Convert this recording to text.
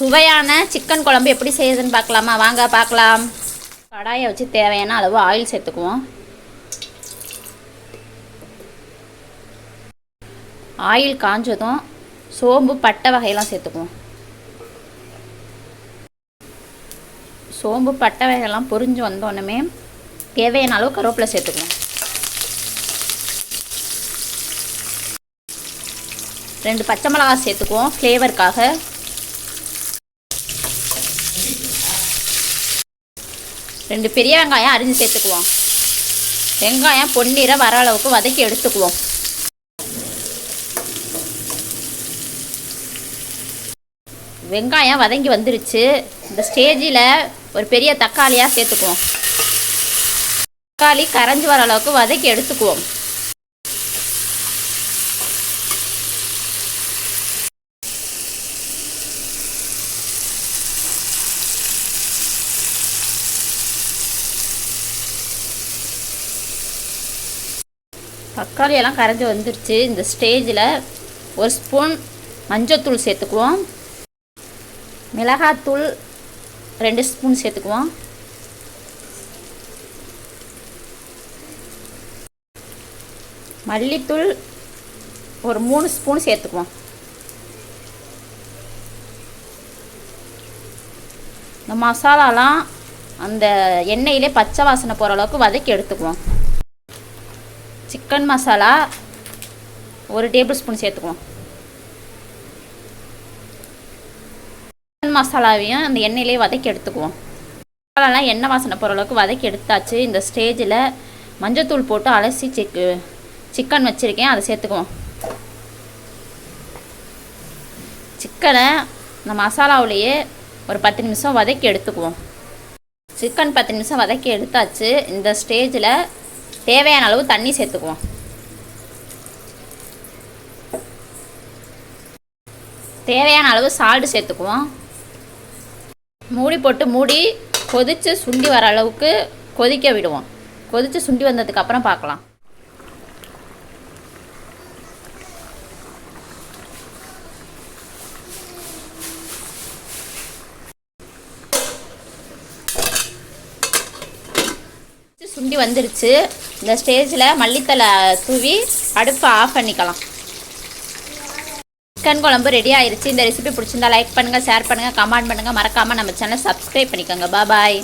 சுவையான சிக்கன் குழம்பு எப்படி செய்யுதுன்னு பார்க்கலாமா? வாங்க பார்க்கலாம். கடாயை வச்சு தேவையான அளவு ஆயில் சேர்த்துக்குவோம். ஆயில் காஞ்சதும் சோம்பு பட்டை வகையெல்லாம் சேர்த்துக்குவோம். சோம்பு பட்டை வகையெல்லாம் பொரிஞ்சு வந்தோடனே தேவையான அளவு கருவேப்பிலை சேர்த்துக்குவோம். 2 பச்சை மிளகாய் சேர்த்துக்குவோம் ஃப்ளேவருக்காக. 2 பெரிய வெங்காயம் அரிஞ்சு சேர்த்துக்குவோம். வெங்காயம் பொன்னிற வர அளவுக்கு வதக்கி எடுத்துக்குவோம். வெங்காயம் வதங்கி வந்துருச்சு. இந்த ஸ்டேஜில் ஒரு பெரிய தக்காளியாக சேர்த்துக்குவோம். தக்காளி கரைஞ்சி வர அளவுக்கு வதக்கி எடுத்துக்குவோம். தக்காளி எல்லாம் கரைஞ்சி வந்துருச்சு. இந்த ஸ்டேஜில் 1 ஸ்பூன் மஞ்சள்தூள் சேர்த்துக்குவோம். மிளகாத்தூள் 2 ஸ்பூன் சேர்த்துக்குவோம். மல்லித்தூள் ஒரு 3 ஸ்பூன் சேர்த்துக்குவோம். இந்த மசாலாலாம் அந்த எண்ணெயிலே பச்சை வாசனை போகிற அளவுக்கு வதக்கி எடுத்துக்குவோம். சிக்கன் மசாலா 1 டேபிள் ஸ்பூன் சேர்த்துக்குவோம். சிக்கன் மசாலாவையும் அந்த எண்ணெயிலே வதக்கி எடுத்துக்குவோம். மசாலாலாம் எண்ணெய் வாசனை போகிற அளவுக்கு வதக்கி எடுத்தாச்சு. இந்த ஸ்டேஜில் மஞ்சத்தூள் போட்டு அலசி சிக்கன் வச்சுருக்கேன், அதை சேர்த்துக்குவோம். சிக்கனை இந்த மசாலாவிலேயே ஒரு 10 நிமிஷம் வதக்கி எடுத்துக்குவோம். சிக்கன் 10 நிமிஷம் வதக்கி எடுத்தாச்சு. இந்த ஸ்டேஜில் தேவையான அளவு தண்ணி சேர்த்துக்குவோம். தேவையான அளவு சால்ட் சேர்த்துக்குவோம். மூடி போட்டு மூடி கொதித்து சுண்டி வர அளவுக்கு கொதிக்க விடுவோம். கொதித்து சுண்டி வந்ததுக்கப்புறம் பார்க்கலாம். சுண்டி வந்துருச்சு. இந்த ஸ்டேஜில் மல்லித்தலை தூவி அடுப்பை ஆஃப் பண்ணிக்கலாம். சிக்கன் குழம்பு ரெடி ஆயிடுச்சு. இந்த ரெசிபி பிடிச்சிருந்தா லைக் பண்ணுங்கள், ஷேர் பண்ணுங்கள், கமெண்ட் பண்ணுங்கள். மறக்காமல் நம்ம சேனலை சப்ஸ்கிரைப் பண்ணிக்கோங்க. பாய்.